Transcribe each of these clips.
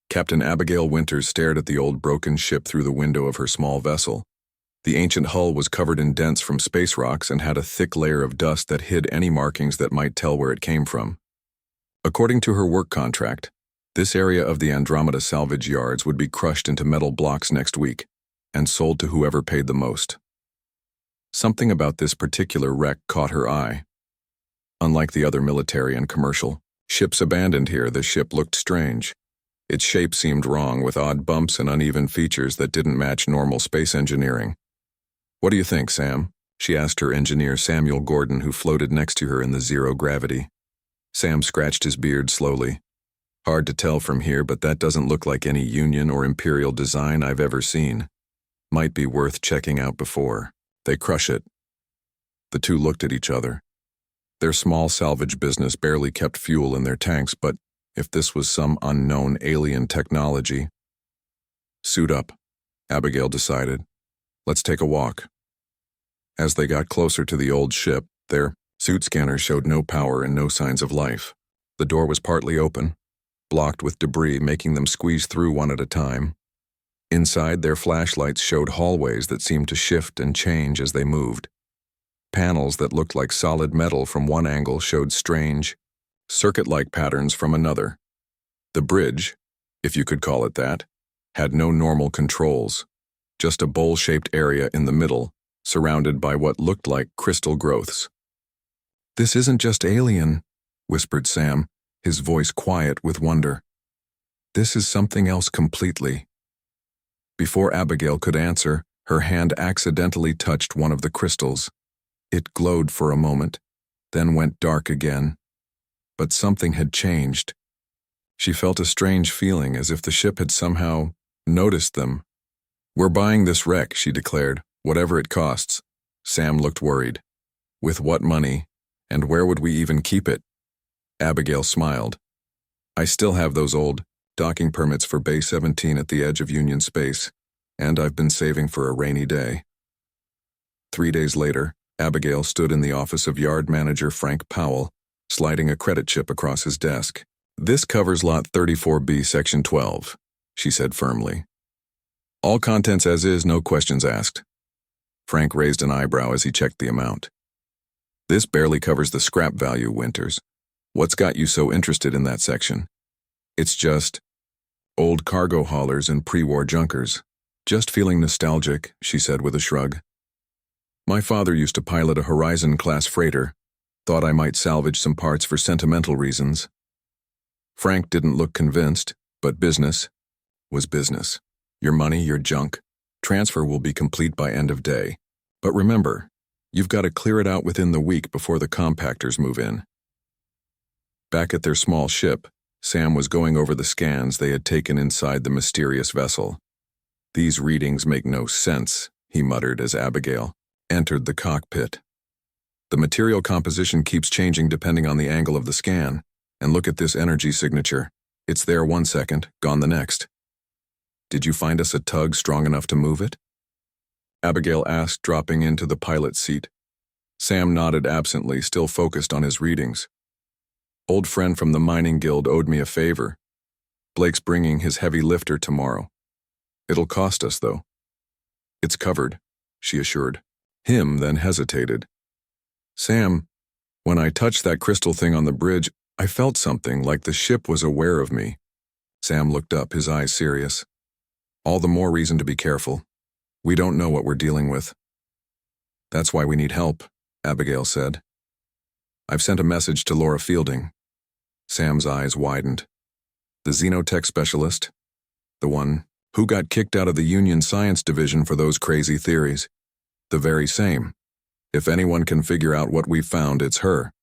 Captain Abigail Winters stared at the old broken ship through the window of her small vessel. The ancient hull was covered in dents from space rocks and had a thick layer of dust that hid any markings that might tell where it came from. According to her work contract, this area of the Andromeda salvage yards would be crushed into metal blocks next week and sold to whoever paid the most. Something about this particular wreck caught her eye. Unlike the other military and commercial ships abandoned here, the ship looked strange. Its shape seemed wrong, with odd bumps and uneven features that didn't match normal space engineering. "What do you think, Sam?" she asked her engineer Samuel Gordon, who floated next to her in the zero gravity. Sam scratched his beard slowly. "Hard to tell from here, but that doesn't look like any Union or Imperial design I've ever seen. Might be worth checking out before they crush it." The two looked at each other. Their small salvage business barely kept fuel in their tanks, but if this was some unknown alien technology... "Suit up," Abigail decided. "Let's take a walk." As they got closer to the old ship, their suit scanners showed no power and no signs of life. The door was partly open, blocked with debris, making them squeeze through one at a time. Inside, their flashlights showed hallways that seemed to shift and change as they moved. Panels that looked like solid metal from one angle showed strange, circuit-like patterns from another. The bridge, if you could call it that, had no normal controls, just a bowl-shaped area in the middle, surrounded by what looked like crystal growths. "This isn't just alien," whispered Sam, his voice quiet with wonder. "This is something else completely." Before Abigail could answer, her hand accidentally touched one of the crystals. It glowed for a moment, then went dark again. But something had changed. She felt a strange feeling, as if the ship had somehow noticed them. "We're buying this wreck," she declared, "whatever it costs." Sam looked worried. "With what money? And where would we even keep it?" Abigail smiled. "I still have those old docking permits for Bay 17 at the edge of Union space, and I've been saving for a rainy day." 3 days later, Abigail stood in the office of Yard Manager Frank Powell, sliding a credit chip across his desk. "This covers Lot 34B, Section 12, she said firmly. "All contents as is, no questions asked." Frank raised an eyebrow as he checked the amount. "This barely covers the scrap value, Winters. What's got you so interested in that section?" "It's just old cargo haulers and pre-war junkers. Just feeling nostalgic," she said with a shrug. "My father used to pilot a Horizon-class freighter. Thought I might salvage some parts for sentimental reasons." Frank didn't look convinced, but business was business. "Your money, your junk. Transfer will be complete by end of day. But remember, you've got to clear it out within the week before the compactors move in." Back at their small ship, Sam was going over the scans they had taken inside the mysterious vessel. "These readings make no sense," he muttered as Abigail entered the cockpit. "The material composition keeps changing depending on the angle of the scan, and look at this energy signature. It's there 1 second, gone the next. Did you find us a tug strong enough to move it?" Abigail asked, dropping into the pilot's seat. Sam nodded absently, still focused on his readings. "Old friend from the mining guild owed me a favor. Blake's bringing his heavy lifter tomorrow. It'll cost us, though." "It's covered," she assured him, then hesitated. "Sam, when I touched that crystal thing on the bridge, I felt something, like the ship was aware of me." Sam looked up, his eyes serious. "All the more reason to be careful. We don't know what we're dealing with." "That's why we need help," Abigail said. "I've sent a message to Laura Fielding." Sam's eyes widened. "The xenotech specialist? The one who got kicked out of the Union Science Division for those crazy theories?" "The very same. If anyone can figure out what we found, it's her."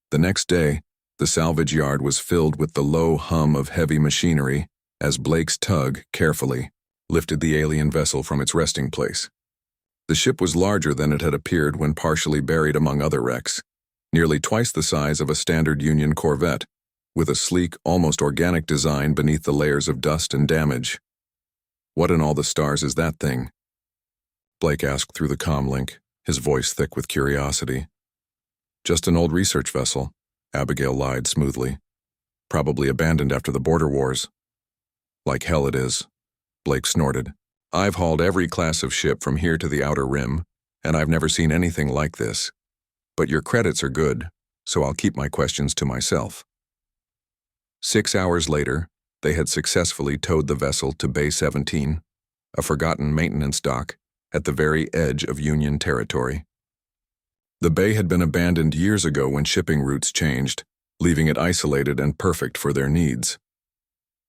The next day, the salvage yard was filled with the low hum of heavy machinery as Blake's tug carefully lifted the alien vessel from its resting place. The ship was larger than it had appeared when partially buried among other wrecks, nearly twice the size of a standard Union corvette, with a sleek, almost organic design beneath the layers of dust and damage. "What in all the stars is that thing?" Blake asked through the comlink, his voice thick with curiosity. "Just an old research vessel," Abigail lied smoothly. "Probably abandoned after the border wars." Like hell it is, Blake snorted. I've hauled every class of ship from here to the outer rim, and I've never seen anything like this. But your credits are good, so I'll keep my questions to myself. 6 hours later, they had successfully towed the vessel to Bay 17, a forgotten maintenance dock at the very edge of Union territory. The bay had been abandoned years ago when shipping routes changed, leaving it isolated and perfect for their needs.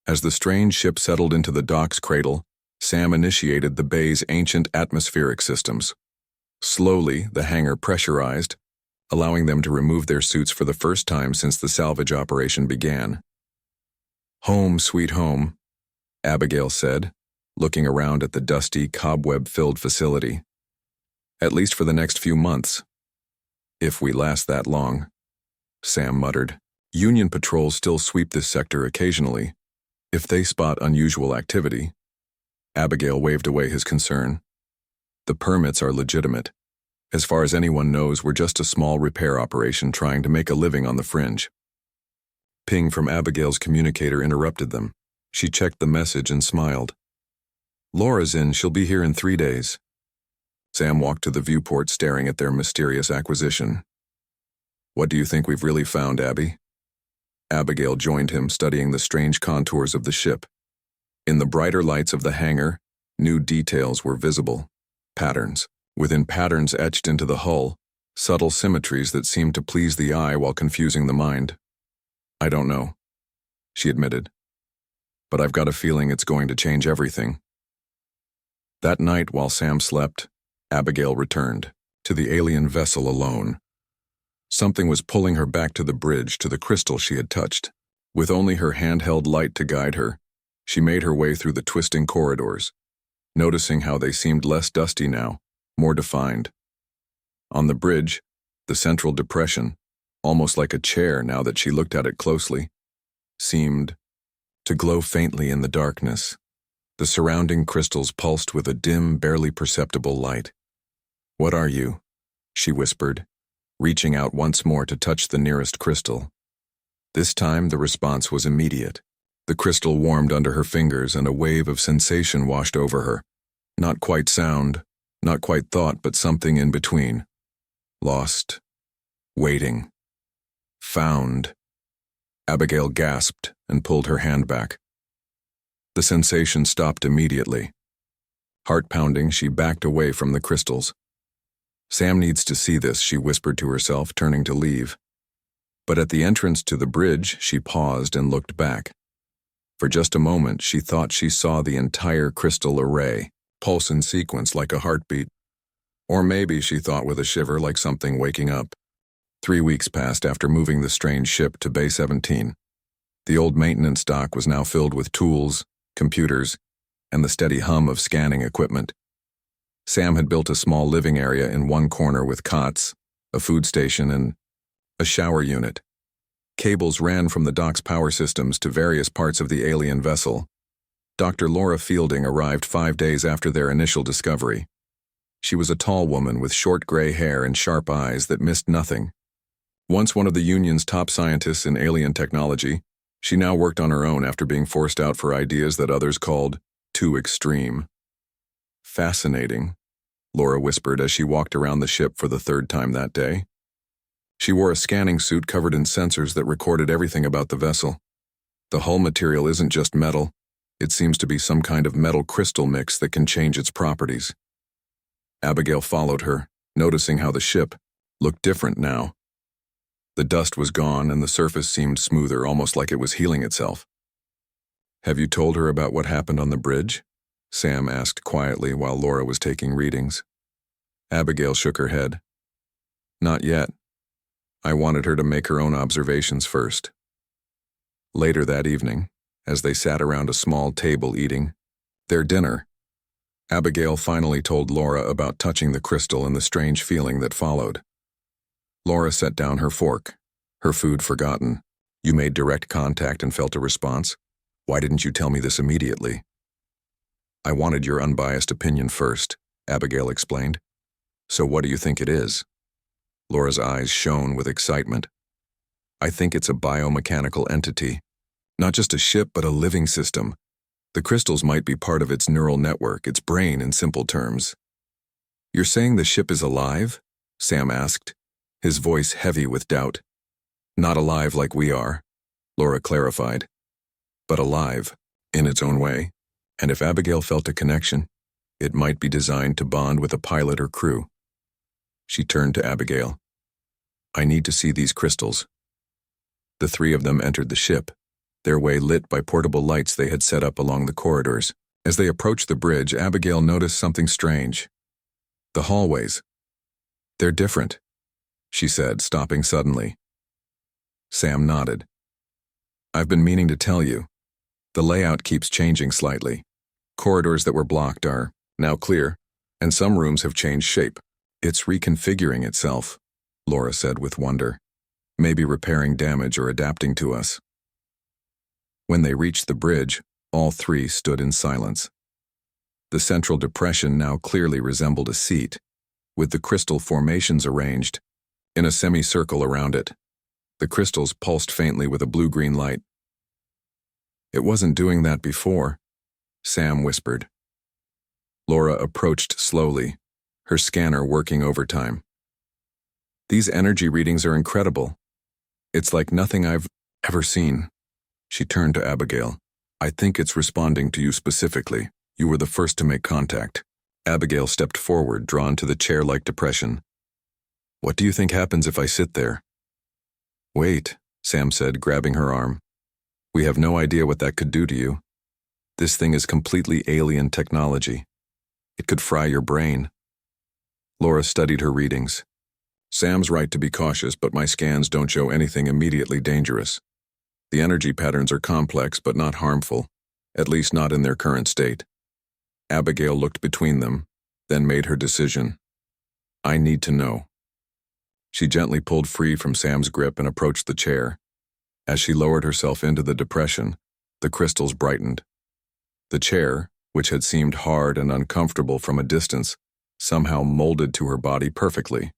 As the strange ship settled into the dock's cradle, Sam initiated the bay's ancient atmospheric systems. Slowly, the hangar pressurized, allowing them to remove their suits for the first time since the salvage operation began. "Home, sweet home," Abigail said, looking around at the dusty, cobweb-filled facility. "At least for the next few months. If we last that long," Sam muttered. "Union patrols still sweep this sector occasionally. If they spot unusual activity..." Abigail waved away his concern. "The permits are legitimate. As far as anyone knows, we're just a small repair operation trying to make a living on the fringe." Ping from Abigail's communicator interrupted them. She checked the message and smiled. "Laura's in. She'll be here in 3 days." Sam walked to the viewport, staring at their mysterious acquisition. "What do you think we've really found, Abby?" Abigail joined him, studying the strange contours of the ship. In the brighter lights of the hangar, new details were visible. Patterns. Within patterns etched into the hull, subtle symmetries that seemed to please the eye while confusing the mind. "I don't know," she admitted. "But I've got a feeling it's going to change everything." That night, while Sam slept, Abigail returned, to the alien vessel alone. Something was pulling her back to the bridge, to the crystal she had touched. With only her handheld light to guide her, she made her way through the twisting corridors, noticing how they seemed less dusty now, more defined. On the bridge, the central depression, almost like a chair now that she looked at it closely, seemed to glow faintly in the darkness. The surrounding crystals pulsed with a dim, barely perceptible light. "What are you?" she whispered, reaching out once more to touch the nearest crystal. This time, the response was immediate. The crystal warmed under her fingers and a wave of sensation washed over her. Not quite sound, not quite thought, but something in between. Lost. Waiting. Found. Abigail gasped and pulled her hand back. The sensation stopped immediately. Heart pounding, she backed away from the crystals. "Sam needs to see this," she whispered to herself, turning to leave. But at the entrance to the bridge, she paused and looked back. For just a moment, she thought she saw the entire crystal array, pulse in sequence like a heartbeat. Or maybe, she thought with a shiver, like something waking up. 3 weeks passed after moving the strange ship to Bay 17. The old maintenance dock was now filled with tools, computers, and the steady hum of scanning equipment. Sam had built a small living area in one corner with cots, a food station, and a shower unit. Cables ran from the dock's power systems to various parts of the alien vessel. Dr. Laura Fielding arrived 5 days after their initial discovery. She was a tall woman with short gray hair and sharp eyes that missed nothing. Once one of the Union's top scientists in alien technology, she now worked on her own after being forced out for ideas that others called too extreme. "Fascinating," Laura whispered as she walked around the ship for the 3rd time that day. She wore a scanning suit covered in sensors that recorded everything about the vessel. The hull material isn't just metal. It seems to be some kind of metal crystal mix that can change its properties. Abigail followed her, noticing how the ship looked different now. The dust was gone and the surface seemed smoother, almost like it was healing itself. "Have you told her about what happened on the bridge?" Sam asked quietly while Laura was taking readings. Abigail shook her head. "Not yet. I wanted her to make her own observations first." Later that evening, as they sat around a small table eating their dinner, Abigail finally told Laura about touching the crystal and the strange feeling that followed. Laura set down her fork, her food forgotten. "You made direct contact and felt a response? Why didn't you tell me this immediately?" "I wanted your unbiased opinion first," Abigail explained. "So what do you think it is?" Laura's eyes shone with excitement. "I think it's a biomechanical entity. Not just a ship, but a living system. The crystals might be part of its neural network, its brain in simple terms. You're saying the ship is alive? Sam asked, his voice heavy with doubt. Not alive like we are, Laura clarified, but alive, in its own way. And if Abigail felt a connection, it might be designed to bond with a pilot or crew. She turned to Abigail. I need to see these crystals. The three of them entered the ship, their way lit by portable lights they had set up along the corridors. As they approached the bridge, Abigail noticed something strange. The hallways. They're different, she said, stopping suddenly. Sam nodded. I've been meaning to tell you. The layout keeps changing slightly. Corridors that were blocked are now clear, and some rooms have changed shape. It's reconfiguring itself, Laura said with wonder. Maybe repairing damage or adapting to us. When they reached the bridge, all three stood in silence. The central depression now clearly resembled a seat, with the crystal formations arranged in a semicircle around it. The crystals pulsed faintly with a blue-green light. It wasn't doing that before, Sam whispered. Laura approached slowly, her scanner working overtime. These energy readings are incredible. It's like nothing I've ever seen. She turned to Abigail. I think it's responding to you specifically. You were the first to make contact. Abigail stepped forward, drawn to the chair-like depression. What do you think happens if I sit there? Wait, Sam said, grabbing her arm. We have no idea what that could do to you. This thing is completely alien technology. It could fry your brain. Laura studied her readings. Sam's right to be cautious, but my scans don't show anything immediately dangerous. The energy patterns are complex but not harmful, at least not in their current state. Abigail looked between them, then made her decision. I need to know. She gently pulled free from Sam's grip and approached the chair. As she lowered herself into the depression, the crystals brightened. The chair, which had seemed hard and uncomfortable from a distance, somehow molded to her body perfectly.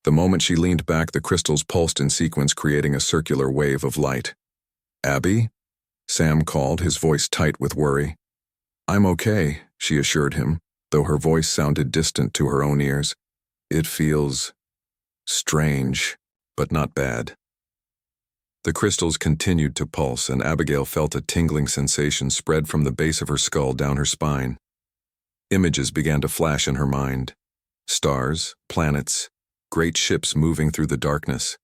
The moment she leaned back, the crystals pulsed in sequence, creating a circular wave of light. Abby? Sam called, his voice tight with worry. I'm okay, she assured him, though her voice sounded distant to her own ears. It feels strange, but not bad. The crystals continued to pulse, and Abigail felt a tingling sensation spread from the base of her skull down her spine. Images began to flash in her mind. Stars, planets, great ships moving through the darkness.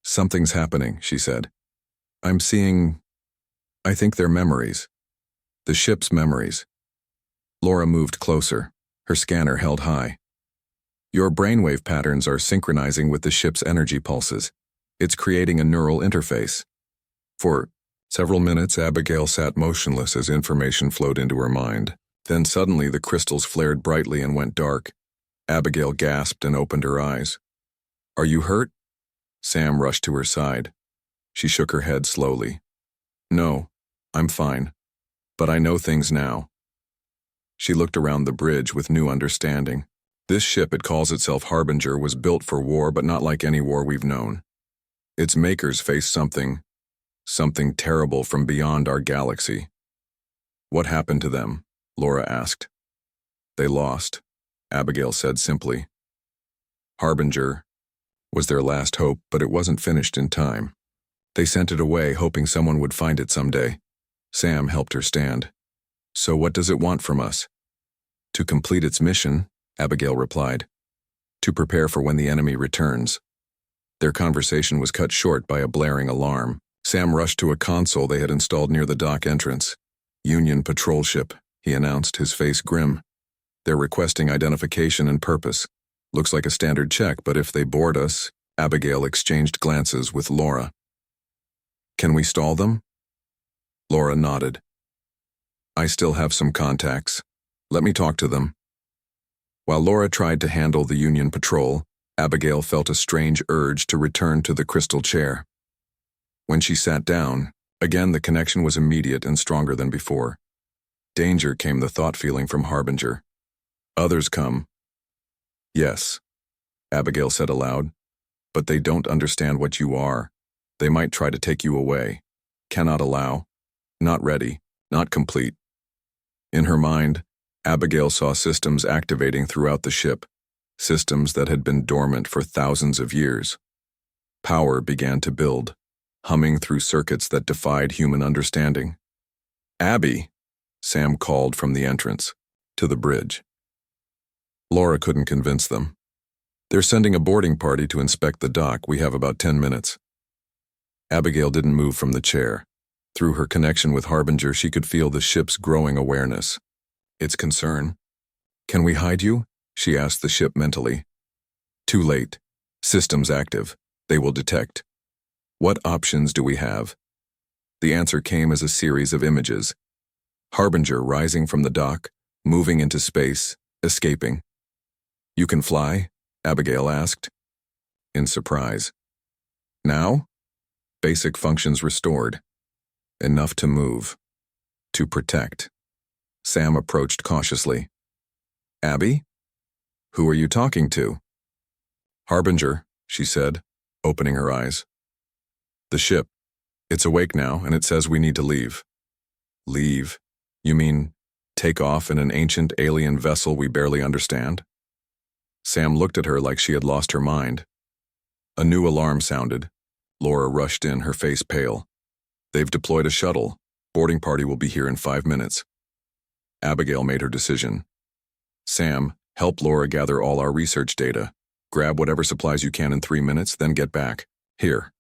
Something's happening, she said. I'm seeing... I think they're memories. The ship's memories. Laura moved closer, her scanner held high. Your brainwave patterns are synchronizing with the ship's energy pulses. It's creating a neural interface. For several minutes, Abigail sat motionless as information flowed into her mind. Then suddenly the crystals flared brightly and went dark. Abigail gasped and opened her eyes. Are you hurt? Sam rushed to her side. She shook her head slowly. No, I'm fine. But I know things now. She looked around the bridge with new understanding. This ship, it calls itself Harbinger, was built for war, but not like any war we've known. Its makers faced something terrible from beyond our galaxy. What happened to them? Laura asked. They lost, Abigail said simply. Harbinger was their last hope, but it wasn't finished in time. They sent it away, hoping someone would find it someday. Sam helped her stand. So what does it want from us? To complete its mission, Abigail replied. To prepare for when the enemy returns. Their conversation was cut short by a blaring alarm. Sam rushed to a console they had installed near the dock entrance. Union patrol ship, he announced, his face grim. They're requesting identification and purpose. Looks like a standard check, but if they board us, Abigail exchanged glances with Laura. Can we stall them? Laura nodded. I still have some contacts. Let me talk to them. While Laura tried to handle the Union patrol, Abigail felt a strange urge to return to the crystal chair. When she sat down, again the connection was immediate and stronger than before. Danger, came the thought feeling from Harbinger. Others come. Yes, Abigail said aloud, but they don't understand what you are. They might try to take you away. Cannot allow. Not ready. Not complete. In her mind, Abigail saw systems activating throughout the ship, systems that had been dormant for thousands of years. Power began to build, humming through circuits that defied human understanding. "Abby," Sam called from the entrance to the bridge. Laura couldn't convince them. "They're sending a boarding party to inspect the dock. We have about 10 minutes. Abigail didn't move from the chair. Through her connection with Harbinger, she could feel the ship's growing awareness. Its concern. "Can we hide you?" she asked the ship mentally. "Too late. Systems active. They will detect. What options do we have?" The answer came as a series of images. Harbinger rising from the dock, moving into space, escaping. "You can fly?" Abigail asked, in surprise. "Now?" Basic functions restored. Enough to move. To protect. Sam approached cautiously. "Abby? Who are you talking to?" "Harbinger," she said, opening her eyes. "The ship. It's awake now, and it says we need to leave." "Leave? You mean take off in an ancient alien vessel we barely understand?" Sam looked at her like she had lost her mind. A new alarm sounded. Laura rushed in, her face pale. "They've deployed a shuttle. Boarding party will be here in 5 minutes." Abigail made her decision. "Sam, help Laura gather all our research data. Grab whatever supplies you can in 3 minutes, then get back. Here."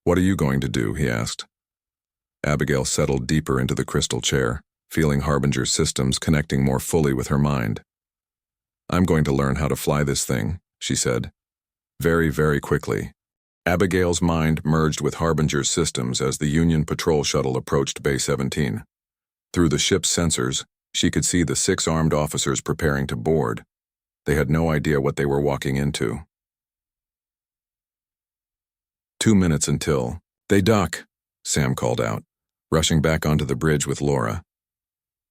"What are you going to do?" he asked. Abigail settled deeper into the crystal chair, feeling Harbinger's systems connecting more fully with her mind. "I'm going to learn how to fly this thing," she said. Very, very quickly. Abigail's mind merged with Harbinger's systems as the Union patrol shuttle approached Bay 17. Through the ship's sensors, she could see the 6 armed officers preparing to board. They had no idea what they were walking into. 2 minutes until they dock, Sam called out, rushing back onto the bridge with Laura.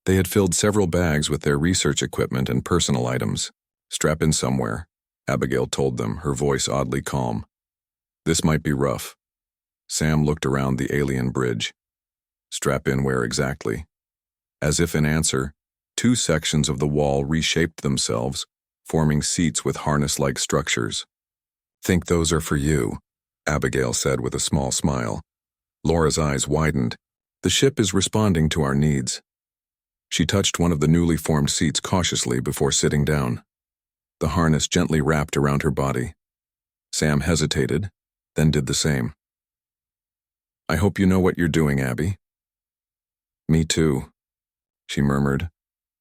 They had filled several bags with their research equipment and personal items. "Strap in somewhere," Abigail told them, her voice oddly calm. "This might be rough." Sam looked around the alien bridge. "Strap in where exactly?" As if in answer, 2 sections of the wall reshaped themselves, forming seats with harness-like structures. "Think those are for you," Abigail said with a small smile. Laura's eyes widened. "The ship is responding to our needs." She touched one of the newly formed seats cautiously before sitting down. The harness gently wrapped around her body. Sam hesitated, then did the same. "I hope you know what you're doing, Abby." "Me too," she murmured.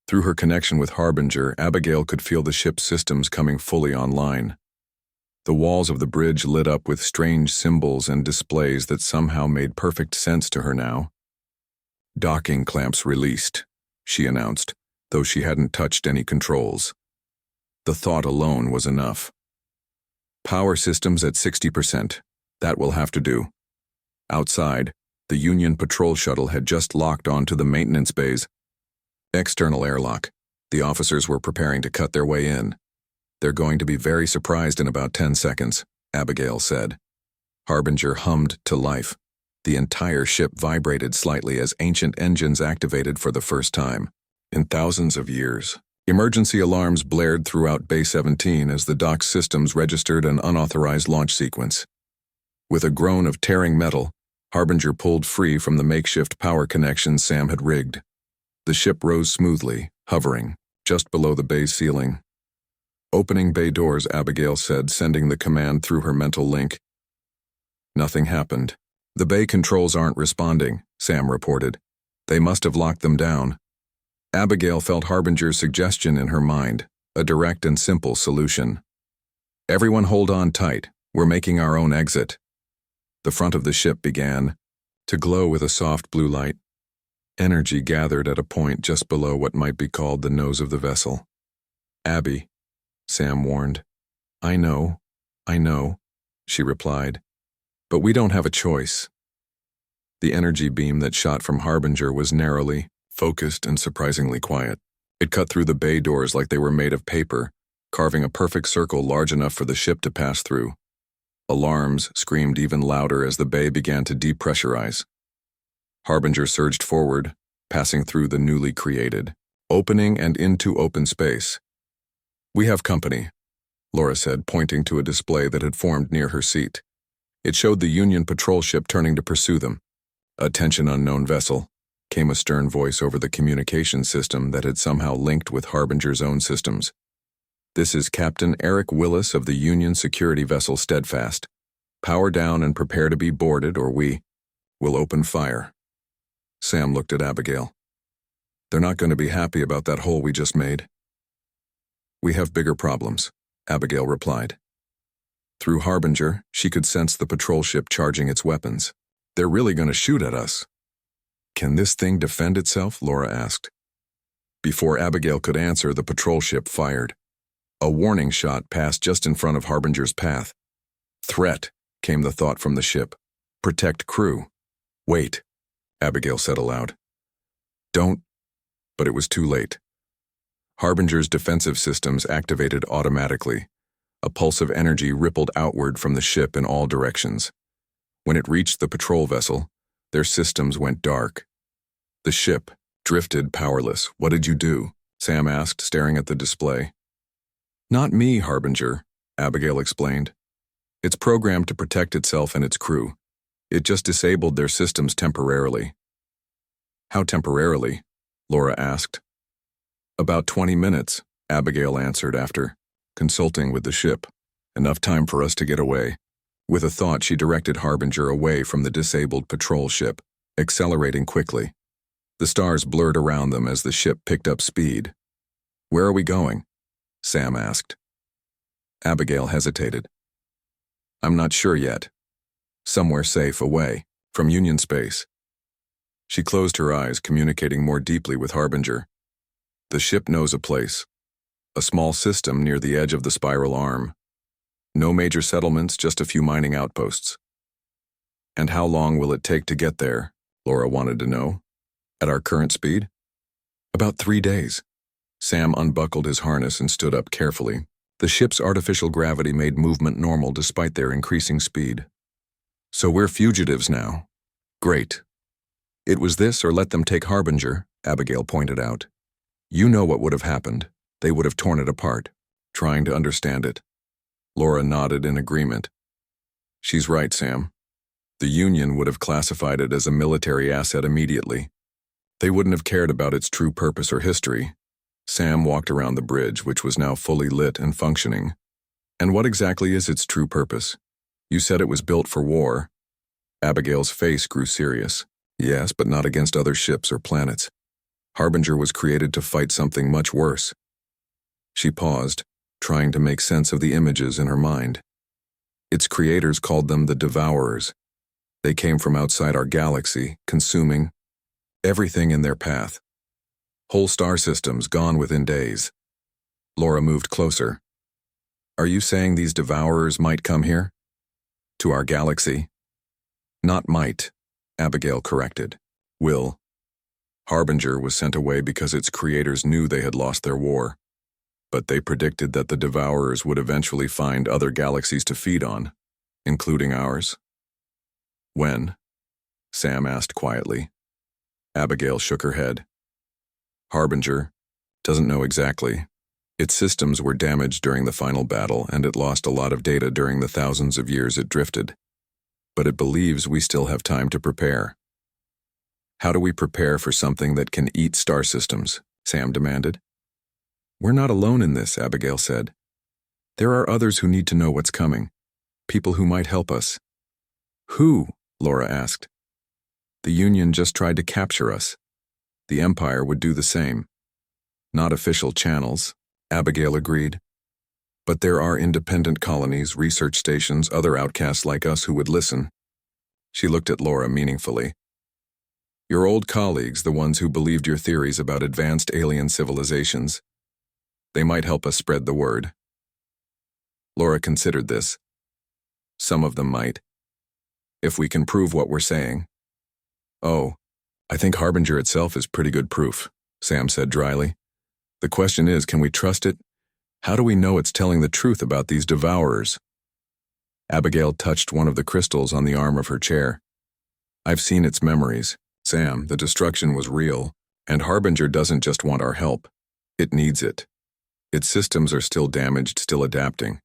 Through her connection with Harbinger, Abigail could feel the ship's systems coming fully online. The walls of the bridge lit up with strange symbols and displays that somehow made perfect sense to her now. "Docking clamps released," she announced, though she hadn't touched any controls. The thought alone was enough. "Power systems at 60%. That will have to do." Outside, the Union patrol shuttle had just locked onto the maintenance bays. External airlock. The officers were preparing to cut their way in. "They're going to be very surprised in about 10 seconds, Abigail said. Harbinger hummed to life. The entire ship vibrated slightly as ancient engines activated for the first time in thousands of years. Emergency alarms blared throughout Bay 17 as the dock's systems registered an unauthorized launch sequence. With a groan of tearing metal, Harbinger pulled free from the makeshift power connection Sam had rigged. The ship rose smoothly, hovering, just below the bay's ceiling. "Opening bay doors," Abigail said, sending the command through her mental link. Nothing happened. "The bay controls aren't responding," Sam reported. "They must have locked them down." Abigail felt Harbinger's suggestion in her mind, a direct and simple solution. "Everyone hold on tight. We're making our own exit." The front of the ship began to glow with a soft blue light. Energy gathered at a point just below what might be called the nose of the vessel. "Abby," Sam warned. I know," she replied. "But we don't have a choice." The energy beam that shot from Harbinger was narrowly, focused, and surprisingly quiet. It cut through the bay doors like they were made of paper, carving a perfect circle large enough for the ship to pass through. Alarms screamed even louder as the bay began to depressurize. Harbinger surged forward, passing through the newly created, opening and into open space. "We have company," Laura said, pointing to a display that had formed near her seat. It showed the Union patrol ship turning to pursue them. "Attention, unknown vessel," came a stern voice over the communication system that had somehow linked with Harbinger's own systems. "This is Captain Eric Willis of the Union security vessel Steadfast. Power down and prepare to be boarded, or we will open fire." Sam looked at Abigail. "They're not going to be happy about that hole we just made." "We have bigger problems," Abigail replied. Through Harbinger, she could sense the patrol ship charging its weapons. "They're really going to shoot at us." "Can this thing defend itself?" Laura asked. Before Abigail could answer, the patrol ship fired. A warning shot passed just in front of Harbinger's path. "Threat," came the thought from the ship. "Protect crew." "Wait," Abigail said aloud. "Don't," but it was too late. Harbinger's defensive systems activated automatically. A pulse of energy rippled outward from the ship in all directions. When it reached the patrol vessel, their systems went dark. The ship drifted powerless. "What did you do?" Sam asked, staring at the display. "Not me, Harbinger," Abigail explained. "It's programmed to protect itself and its crew. It just disabled their systems temporarily." "How temporarily?" Laura asked. "About 20 minutes, Abigail answered after consulting with the ship. "Enough time for us to get away." With a thought, she directed Harbinger away from the disabled patrol ship, accelerating quickly. The stars blurred around them as the ship picked up speed. "Where are we going?" Sam asked. Abigail hesitated. "I'm not sure yet. Somewhere safe away from Union space." She closed her eyes, communicating more deeply with Harbinger. "The ship knows a place. A small system near the edge of the spiral arm. No major settlements, just a few mining outposts." "And how long will it take to get there?" Laura wanted to know. "At our current speed?" "About 3 days." Sam unbuckled his harness and stood up carefully. The ship's artificial gravity made movement normal despite their increasing speed. "So we're fugitives now." "Great." "It was this or let them take Harbinger," Abigail pointed out. "You know what would have happened. They would have torn it apart, trying to understand it." Laura nodded in agreement. "She's right, Sam. The Union would have classified it as a military asset immediately. They wouldn't have cared about its true purpose or history." Sam walked around the bridge, which was now fully lit and functioning. "And what exactly is its true purpose? You said it was built for war." Abigail's face grew serious. "Yes, but not against other ships or planets. Harbinger was created to fight something much worse." She paused, trying to make sense of the images in her mind. Its creators called them the Devourers. They came from outside our galaxy, consuming everything in their path. Whole star systems gone within days. Laura moved closer. "Are you saying these Devourers might come here? To our galaxy?" "Not might," Abigail corrected. "Will." Harbinger was sent away because its creators knew they had lost their war. But they predicted that the Devourers would eventually find other galaxies to feed on, including ours. "When?" Sam asked quietly. Abigail shook her head. "Harbinger doesn't know exactly. Its systems were damaged during the final battle, and it lost a lot of data during the thousands of years it drifted. But it believes we still have time to prepare." "How do we prepare for something that can eat star systems?" Sam demanded. "We're not alone in this," Abigail said. "There are others who need to know what's coming. People who might help us." "Who?" Laura asked. "The Union just tried to capture us. The Empire would do the same." "Not official channels," Abigail agreed. "But there are independent colonies, research stations, other outcasts like us who would listen." She looked at Laura meaningfully. "Your old colleagues, the ones who believed your theories about advanced alien civilizations. They might help us spread the word." Laura considered this. "Some of them might. If we can prove what we're saying." "Oh, I think Harbinger itself is pretty good proof," Sam said dryly. "The question is, can we trust it? How do we know it's telling the truth about these Devourers?" Abigail touched one of the crystals on the arm of her chair. "I've seen its memories. Sam, the destruction was real, And Harbinger doesn't just want our help. It needs it. Its systems are still damaged, still adapting.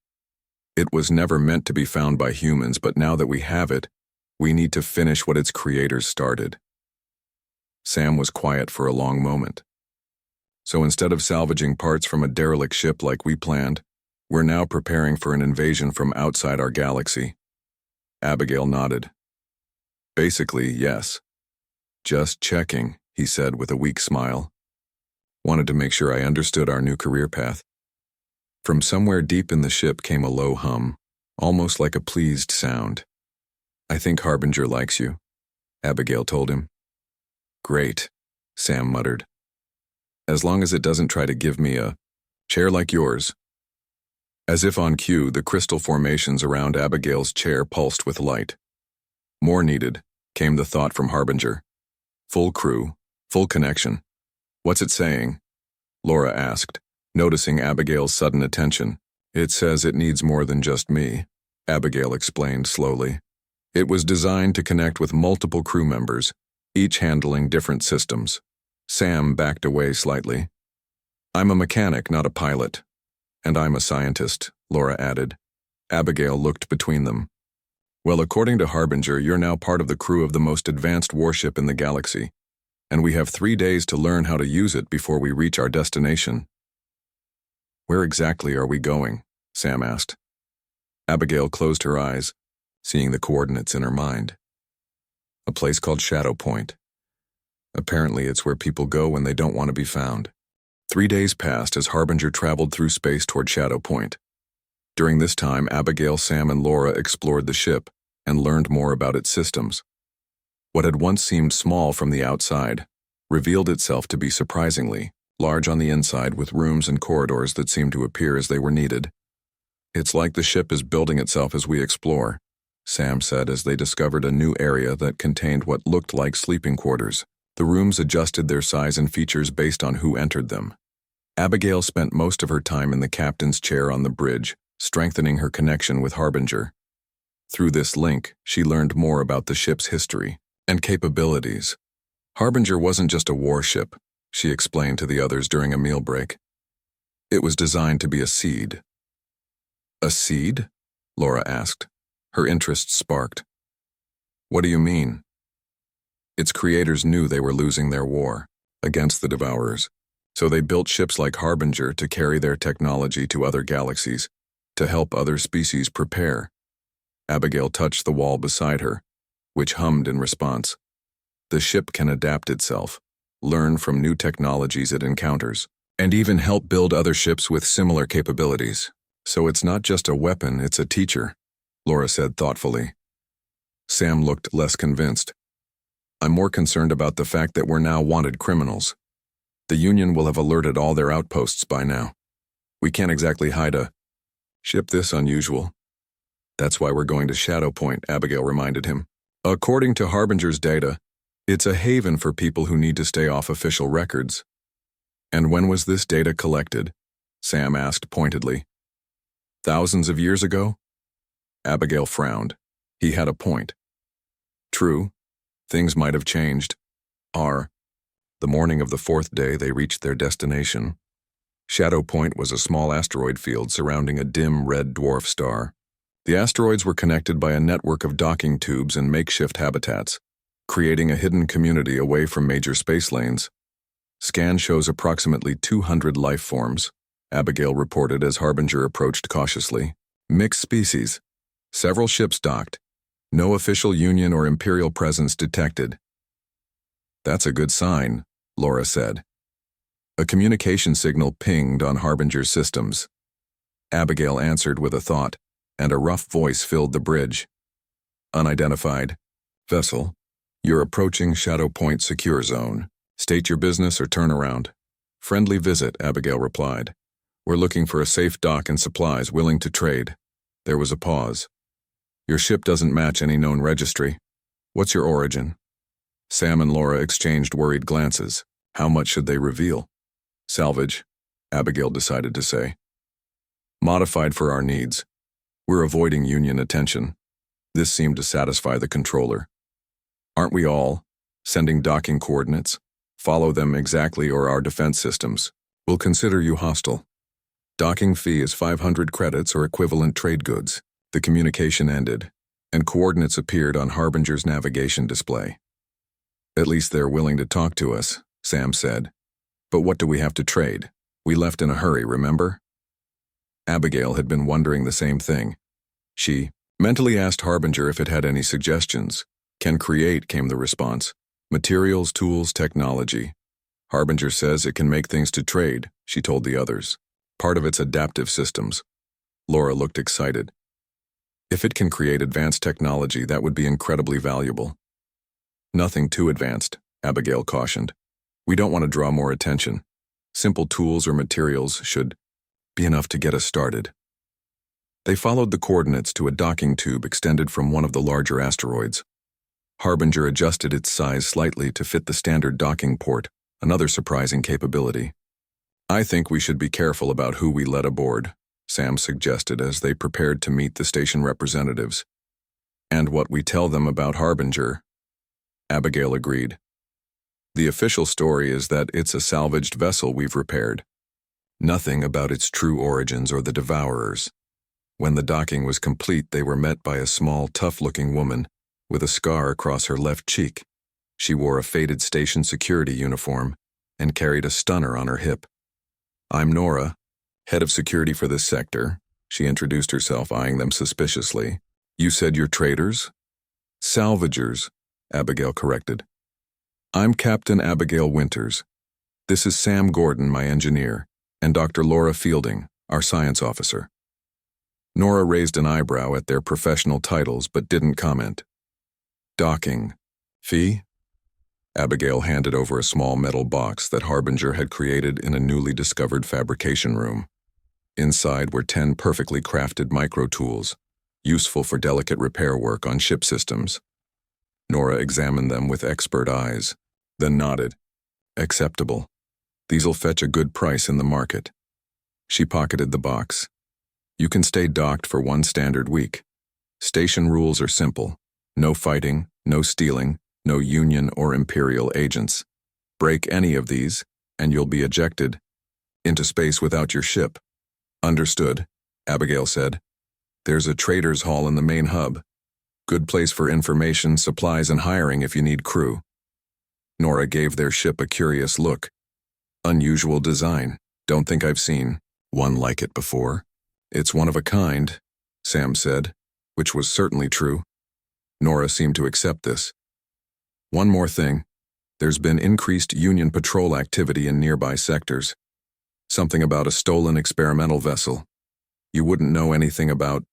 It was never meant to be found by humans, but now that we have it, we need to finish what its creators started. Sam was quiet for a long moment. So instead of salvaging parts from a derelict ship like we planned, we're now preparing for an invasion from outside our galaxy. Abigail nodded. Basically, yes. Just checking, he said with a weak smile. Wanted to make sure I understood our new career path. From somewhere deep in the ship came a low hum, almost like a pleased sound. I think Harbinger likes you, Abigail told him. Great, Sam muttered. As long as it doesn't try to give me a chair like yours. As if on cue, the crystal formations around Abigail's chair pulsed with light. More needed, came the thought from Harbinger. Full crew, full connection. What's it saying? Laura asked, noticing Abigail's sudden attention. It says it needs more than just me, Abigail explained slowly. It was designed to connect with multiple crew members, each handling different systems. Sam backed away slightly. I'm a mechanic, not a pilot. And I'm a scientist, Laura added. Abigail looked between them. Well, according to Harbinger, you're now part of the crew of the most advanced warship in the galaxy, and we have 3 days to learn how to use it before we reach our destination. Where exactly are we going? Sam asked. Abigail closed her eyes, seeing the coordinates in her mind. A place called Shadow Point. Apparently it's where people go when they don't want to be found. 3 days passed as Harbinger traveled through space toward Shadow Point. During this time, Abigail, Sam, and Laura explored the ship and learned more about its systems. What had once seemed small from the outside revealed itself to be surprisingly large on the inside, with rooms and corridors that seemed to appear as they were needed. It's like the ship is building itself as we explore, Sam said as they discovered a new area that contained what looked like sleeping quarters. The rooms adjusted their size and features based on who entered them. Abigail spent most of her time in the captain's chair on the bridge, strengthening her connection with Harbinger. Through this link, she learned more about the ship's history and capabilities. Harbinger wasn't just a warship, she explained to the others during a meal break. It was designed to be a seed. A seed? Laura asked. Her interest sparked. What do you mean? Its creators knew they were losing their war against the Devourers, so they built ships like Harbinger to carry their technology to other galaxies, to help other species prepare. Abigail touched the wall beside her, which hummed in response. The ship can adapt itself, learn from new technologies it encounters, and even help build other ships with similar capabilities. So it's not just a weapon, it's a teacher, Laura said thoughtfully. Sam looked less convinced. I'm more concerned about the fact that we're now wanted criminals. The Union will have alerted all their outposts by now. We can't exactly hide a ship this unusual. That's why we're going to Shadow Point, Abigail reminded him. According to Harbinger's data, it's a haven for people who need to stay off official records. And when was this data collected? Sam asked pointedly. Thousands of years ago? Abigail frowned. He had a point. True, things might have changed. The morning of the 4th day, they reached their destination. Shadow Point was a small asteroid field surrounding a dim red dwarf star. The asteroids were connected by a network of docking tubes and makeshift habitats, creating a hidden community away from major space lanes. Scan shows approximately 200 life forms, Abigail reported as Harbinger approached cautiously. Mixed species. Several ships docked. No official Union or Imperial presence detected. That's a good sign, Laura said. A communication signal pinged on Harbinger's systems. Abigail answered with a thought, and a rough voice filled the bridge. Unidentified. Vessel, you're approaching Shadow Point Secure Zone. State your business or turn around. Friendly visit, Abigail replied. We're looking for a safe dock and supplies willing to trade. There was a pause. Your ship doesn't match any known registry. What's your origin? Sam and Laura exchanged worried glances. How much should they reveal? Salvage, Abigail decided to say. Modified for our needs. We're avoiding Union attention. This seemed to satisfy the controller. Aren't we all? Sending docking coordinates. Follow them exactly or our defense systems will consider you hostile. Docking fee is 500 credits or equivalent trade goods. The communication ended, and coordinates appeared on Harbinger's navigation display. At least they're willing to talk to us, Sam said. But what do we have to trade? We left in a hurry, remember? Abigail had been wondering the same thing. She mentally asked Harbinger if it had any suggestions. Can create, came the response. Materials, tools, technology. Harbinger says it can make things to trade, she told the others. Part of its adaptive systems. Laura looked excited. If it can create advanced technology, that would be incredibly valuable. Nothing too advanced, Abigail cautioned. We don't want to draw more attention. Simple tools or materials should be enough to get us started. They followed the coordinates to a docking tube extended from one of the larger asteroids. Harbinger adjusted its size slightly to fit the standard docking port, another surprising capability. I think we should be careful about who we let aboard, Sam suggested as they prepared to meet the station representatives. And what we tell them about Harbinger, Abigail agreed. The official story is that it's a salvaged vessel we've repaired. Nothing about its true origins or the Devourers. When the docking was complete, they were met by a small, tough-looking woman with a scar across her left cheek. She wore a faded station security uniform and carried a stunner on her hip. I'm Nora, head of security for this sector, she introduced herself, eyeing them suspiciously. You said you're traders? Salvagers, Abigail corrected. I'm Captain Abigail Winters. This is Sam Gordon, my engineer, and Dr. Laura Fielding, our science officer. Nora raised an eyebrow at their professional titles but didn't comment. Docking. Fee? Abigail handed over a small metal box that Harbinger had created in a newly discovered fabrication room. Inside were 10 perfectly crafted micro-tools, useful for delicate repair work on ship systems. Nora examined them with expert eyes, then nodded. Acceptable. These'll fetch a good price in the market. She pocketed the box. You can stay docked for 1 standard week. Station rules are simple. No fighting, no stealing, no Union or Imperial agents. Break any of these, and you'll be ejected into space without your ship. Understood, Abigail said. There's a trader's hall in the main hub. Good place for information, supplies, and hiring if you need crew. Nora gave their ship a curious look. Unusual design. Don't think I've seen one like it before. It's one of a kind, Sam said, which was certainly true. Nora seemed to accept this. One more thing. There's been increased Union patrol activity in nearby sectors. Something about a stolen experimental vessel. You wouldn't know anything about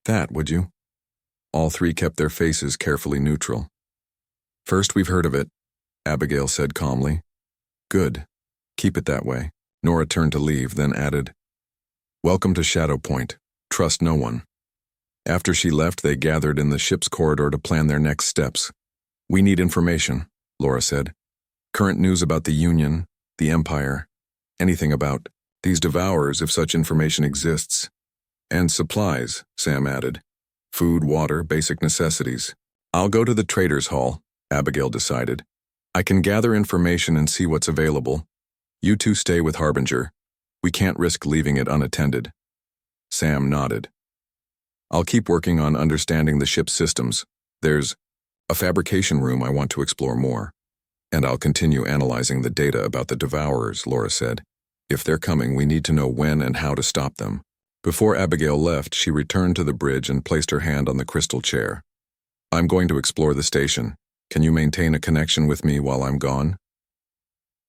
that, would you? All 3 kept their faces carefully neutral. First we've heard of it, Abigail said calmly. Good. Keep it that way. Nora turned to leave, then added, Welcome to Shadow Point. Trust no one. After she left, they gathered in the ship's corridor to plan their next steps. We need information, Laura said. Current news about the Union, the Empire, anything about these Devourers if such information exists. And supplies, Sam added. Food, water, basic necessities. I'll go to the Traders' Hall, Abigail decided. I can gather information and see what's available. You 2 stay with Harbinger. We can't risk leaving it unattended. Sam nodded. I'll keep working on understanding the ship's systems. There's a fabrication room I want to explore more. And I'll continue analyzing the data about the Devourers, Laura said. If they're coming, we need to know when and how to stop them. Before Abigail left, she returned to the bridge and placed her hand on the crystal chair. I'm going to explore the station. Can you maintain a connection with me while I'm gone?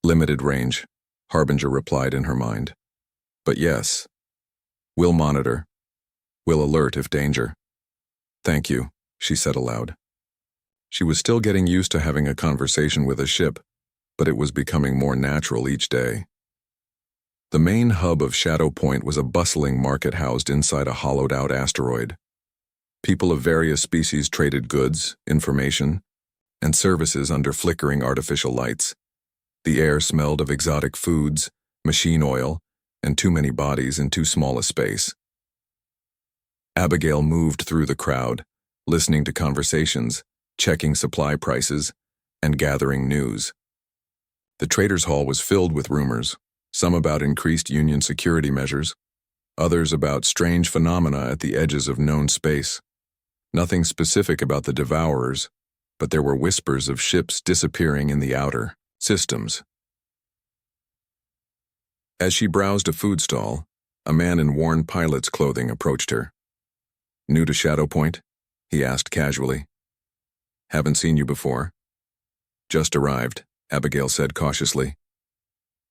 Limited range, Harbinger replied in her mind. But yes. We'll monitor. We'll alert if danger. Thank you, she said aloud. She was still getting used to having a conversation with a ship, but it was becoming more natural each day. The main hub of Shadow Point was a bustling market housed inside a hollowed-out asteroid. People of various species traded goods, information, and services under flickering artificial lights. The air smelled of exotic foods, machine oil, and too many bodies in too small a space. Abigail moved through the crowd, listening to conversations, checking supply prices, and gathering news. The traders' hall was filled with rumors, some about increased Union security measures, others about strange phenomena at the edges of known space. Nothing specific about the Devourers, but there were whispers of ships disappearing in the outer systems. As she browsed a food stall, a man in worn pilot's clothing approached her. "New to Shadow Point?" he asked casually. "Haven't seen you before." "Just arrived," Abigail said cautiously.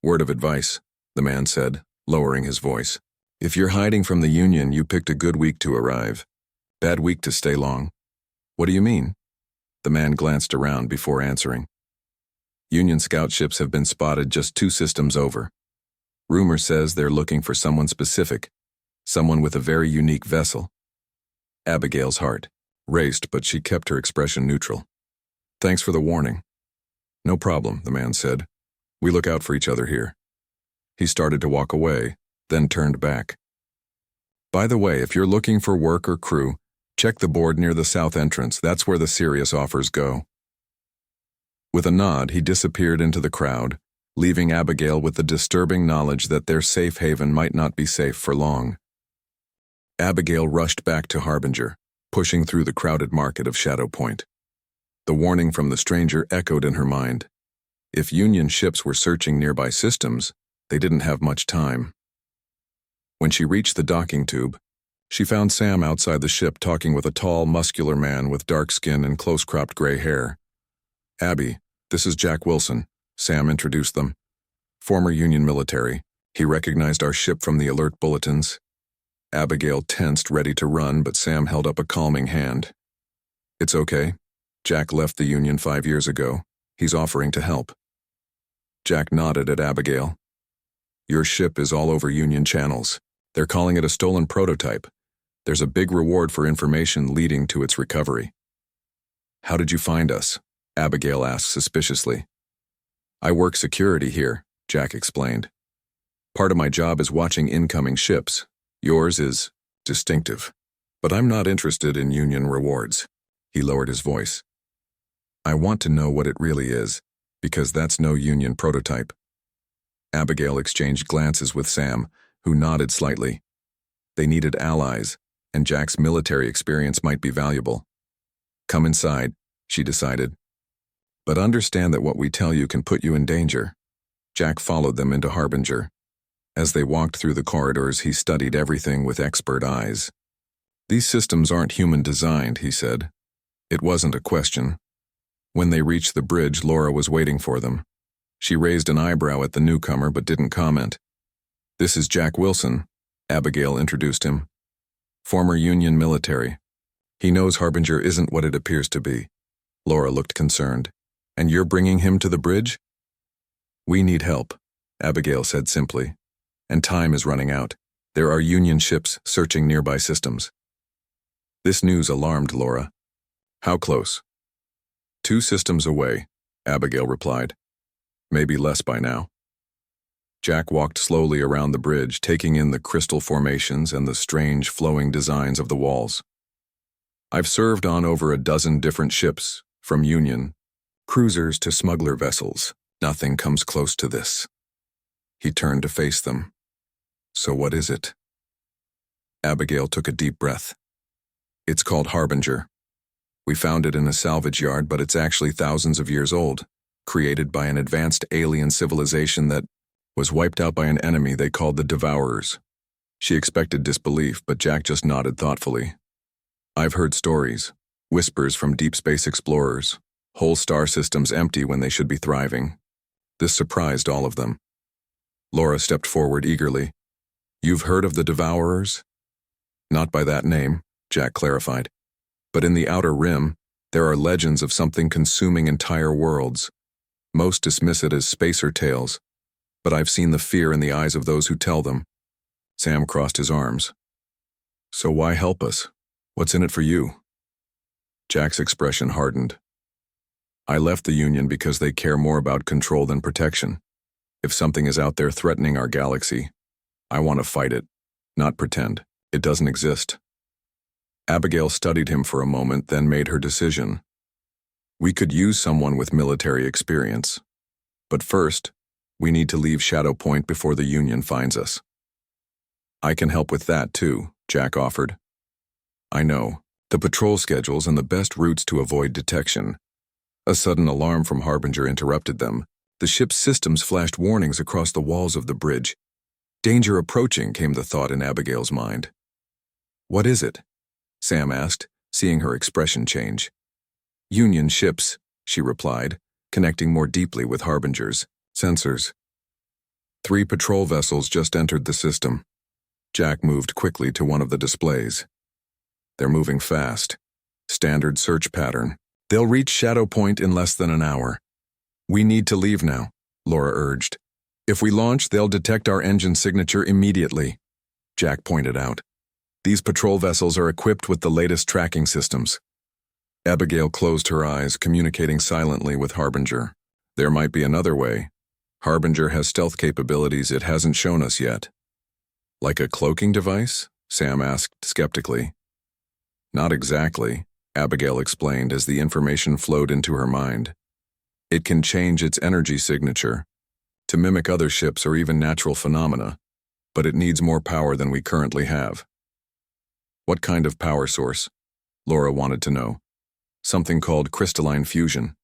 "Word of advice," the man said, lowering his voice. "If you're hiding from the Union, you picked a good week to arrive. Bad week to stay long." "What do you mean?" The man glanced around before answering. "Union scout ships have been spotted just 2 systems over. Rumor says they're looking for someone specific, someone with a very unique vessel." Abigail's heart raced, but she kept her expression neutral. "Thanks for the warning." "No problem," the man said. "We look out for each other here." He started to walk away, then turned back. "By the way, if you're looking for work or crew, check the board near the south entrance. That's where the serious offers go." With a nod, he disappeared into the crowd, leaving Abigail with the disturbing knowledge that their safe haven might not be safe for long. Abigail rushed back to Harbinger, pushing through the crowded market of Shadow Point. The warning from the stranger echoed in her mind. If Union ships were searching nearby systems, they didn't have much time. When she reached the docking tube, she found Sam outside the ship talking with a tall, muscular man with dark skin and close-cropped gray hair. "Abby, this is Jack Wilson," Sam introduced them. "Former Union military. He recognized our ship from the alert bulletins." Abigail tensed, ready to run, but Sam held up a calming hand. "It's okay. Jack left the Union 5 years ago. He's offering to help." Jack nodded at Abigail. "Your ship is all over Union channels. They're calling it a stolen prototype. There's a big reward for information leading to its recovery." "How did you find us?" Abigail asked suspiciously. "I work security here," Jack explained. "Part of my job is watching incoming ships. Yours is distinctive. But I'm not interested in Union rewards." He lowered his voice. "I want to know what it really is, because that's no Union prototype." Abigail exchanged glances with Sam, who nodded slightly. They needed allies, and Jack's military experience might be valuable. "Come inside," she decided. "But understand that what we tell you can put you in danger." Jack followed them into Harbinger. As they walked through the corridors, he studied everything with expert eyes. "These systems aren't human-designed," he said. It wasn't a question. When they reached the bridge, Laura was waiting for them. She raised an eyebrow at the newcomer but didn't comment. "This is Jack Wilson," Abigail introduced him. "Former Union military. He knows Harbinger isn't what it appears to be." Laura looked concerned. "And you're bringing him to the bridge?" "We need help," Abigail said simply. "And time is running out. There are Union ships searching nearby systems." This news alarmed Laura. "How close?" "2 systems away," Abigail replied. "Maybe less by now." Jack walked slowly around the bridge, taking in the crystal formations and the strange flowing designs of the walls. "I've served on over a dozen different ships, from Union cruisers to smuggler vessels. Nothing comes close to this." He turned to face them. "So what is it?" Abigail took a deep breath. "It's called Harbinger. We found it in a salvage yard, but it's actually thousands of years old, created by an advanced alien civilization that was wiped out by an enemy they called the Devourers." She expected disbelief, but Jack just nodded thoughtfully. "I've heard stories, whispers from deep space explorers, whole star systems empty when they should be thriving." This surprised all of them. Laura stepped forward eagerly. "You've heard of the Devourers?" "Not by that name," Jack clarified. "But in the Outer Rim, there are legends of something consuming entire worlds. Most dismiss it as spacer tales, but I've seen the fear in the eyes of those who tell them." Sam crossed his arms. "So why help us? What's in it for you?" Jack's expression hardened. "I left the Union because they care more about control than protection. If something is out there threatening our galaxy, I want to fight it, not pretend it doesn't exist." Abigail studied him for a moment, then made her decision. "We could use someone with military experience." But first, we need to leave Shadow Point before the Union finds us. I can help with that too, Jack offered. I know. The patrol schedules and the best routes to avoid detection. A sudden alarm from Harbinger interrupted them. The ship's systems flashed warnings across the walls of the bridge. Danger approaching, came the thought in Abigail's mind. What is it? Sam asked, seeing her expression change. Union ships, she replied, connecting more deeply with Harbinger's sensors. 3 patrol vessels just entered the system. Jack moved quickly to one of the displays. They're moving fast. Standard search pattern. They'll reach Shadow Point in less than an hour. We need to leave now, Laura urged. If we launch, they'll detect our engine signature immediately, Jack pointed out. These patrol vessels are equipped with the latest tracking systems. Abigail closed her eyes, communicating silently with Harbinger. There might be another way. Harbinger has stealth capabilities it hasn't shown us yet. Like a cloaking device? Sam asked skeptically. Not exactly, Abigail explained as the information flowed into her mind. It can change its energy signature to mimic other ships or even natural phenomena, but it needs more power than we currently have. What kind of power source? Laura wanted to know. Something called crystalline fusion.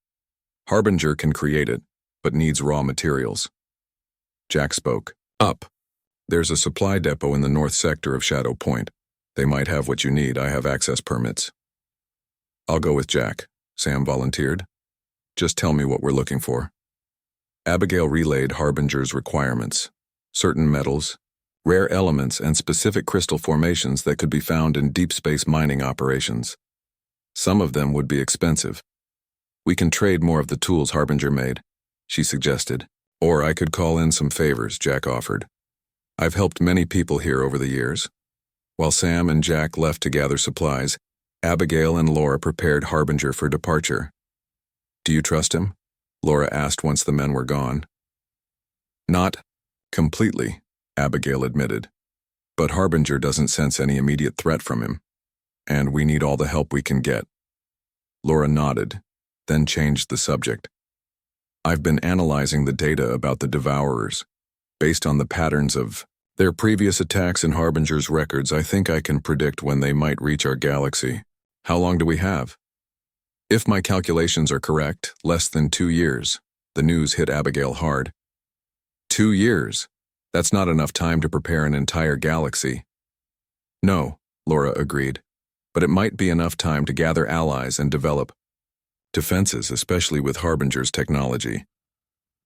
Harbinger can create it, but needs raw materials. Jack spoke. Up. There's a supply depot in the north sector of Shadow Point. They might have what you need. I have access permits. I'll go with Jack, Sam volunteered. Just tell me what we're looking for. Abigail relayed Harbinger's requirements. Certain metals, rare elements, and specific crystal formations that could be found in deep space mining operations. Some of them would be expensive. We can trade more of the tools Harbinger made, she suggested. Or I could call in some favors, Jack offered. I've helped many people here over the years. While Sam and Jack left to gather supplies, Abigail and Laura prepared Harbinger for departure. Do you trust him? Laura asked once the men were gone. Not completely, Abigail admitted. But Harbinger doesn't sense any immediate threat from him, and we need all the help we can get. Laura nodded, then changed the subject. I've been analyzing the data about the Devourers. Based on the patterns of their previous attacks in Harbinger's records, I think I can predict when they might reach our galaxy. How long do we have? If my calculations are correct, less than 2 years. The news hit Abigail hard. 2 years? That's not enough time to prepare an entire galaxy. No, Laura agreed, but it might be enough time to gather allies and develop defenses, especially with Harbinger's technology.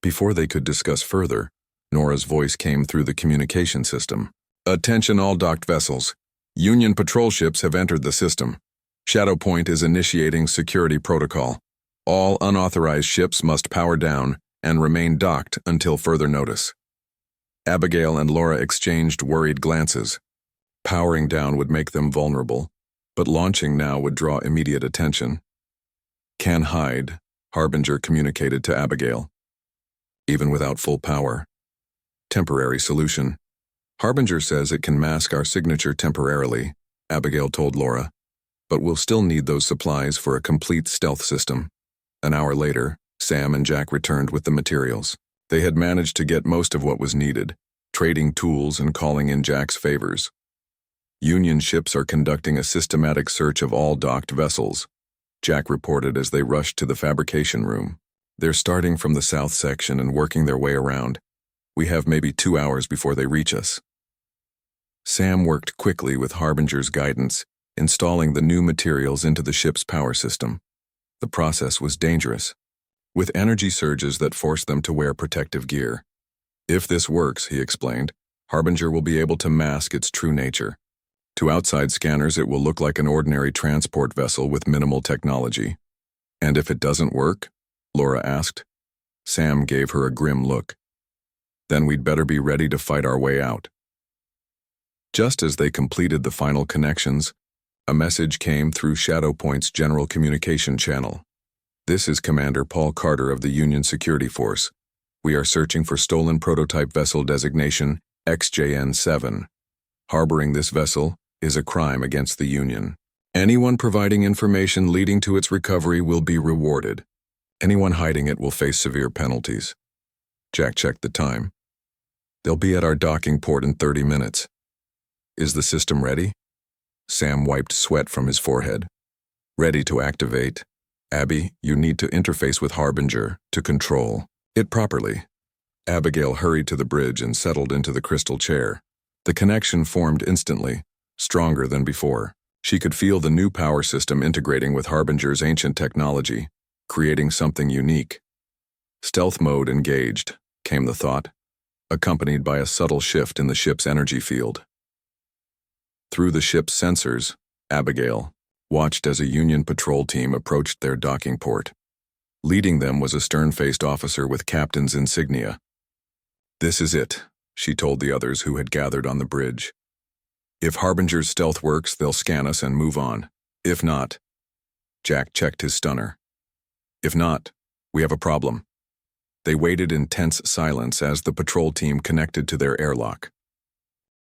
Before they could discuss further, Nora's voice came through the communication system. Attention all docked vessels. Union patrol ships have entered the system. Shadow Point is initiating security protocol. All unauthorized ships must power down and remain docked until further notice. Abigail and Laura exchanged worried glances. Powering down would make them vulnerable, but launching now would draw immediate attention. Can hide, Harbinger communicated to Abigail. Even without full power. Temporary solution. Harbinger says it can mask our signature temporarily, Abigail told Laura, but we'll still need those supplies for a complete stealth system. An hour later, Sam and Jack returned with the materials. They had managed to get most of what was needed, trading tools and calling in Jack's favors. Union ships are conducting a systematic search of all docked vessels, Jack reported as they rushed to the fabrication room. They're starting from the south section and working their way around. We have maybe 2 hours before they reach us. Sam worked quickly with Harbinger's guidance, installing the new materials into the ship's power system. The process was dangerous, with energy surges that forced them to wear protective gear. If this works, he explained, Harbinger will be able to mask its true nature. To outside scanners, it will look like an ordinary transport vessel with minimal technology. And if it doesn't work? Laura asked. Sam gave her a grim look. Then we'd better be ready to fight our way out. Just as they completed the final connections, a message came through Shadow Point's general communication channel. This is Commander Paul Carter of the Union Security Force. We are searching for stolen prototype vessel designation XJN-7. Harboring this vessel is a crime against the Union. Anyone providing information leading to its recovery will be rewarded. Anyone hiding it will face severe penalties. Jack checked the time. They'll be at our docking port in 30 minutes. Is the system ready? Sam wiped sweat from his forehead. Ready to activate. Abby, you need to interface with Harbinger to control it properly. Abigail hurried to the bridge and settled into the crystal chair. The connection formed instantly, stronger than before. She could feel the new power system integrating with Harbinger's ancient technology, creating something unique. Stealth mode engaged, came the thought, accompanied by a subtle shift in the ship's energy field. Through the ship's sensors, Abigail watched as a Union patrol team approached their docking port. Leading them was a stern-faced officer with captain's insignia. This is it, she told the others who had gathered on the bridge. If Harbinger's stealth works, they'll scan us and move on. If not, Jack checked his stunner. If not, we have a problem. They waited in tense silence as the patrol team connected to their airlock.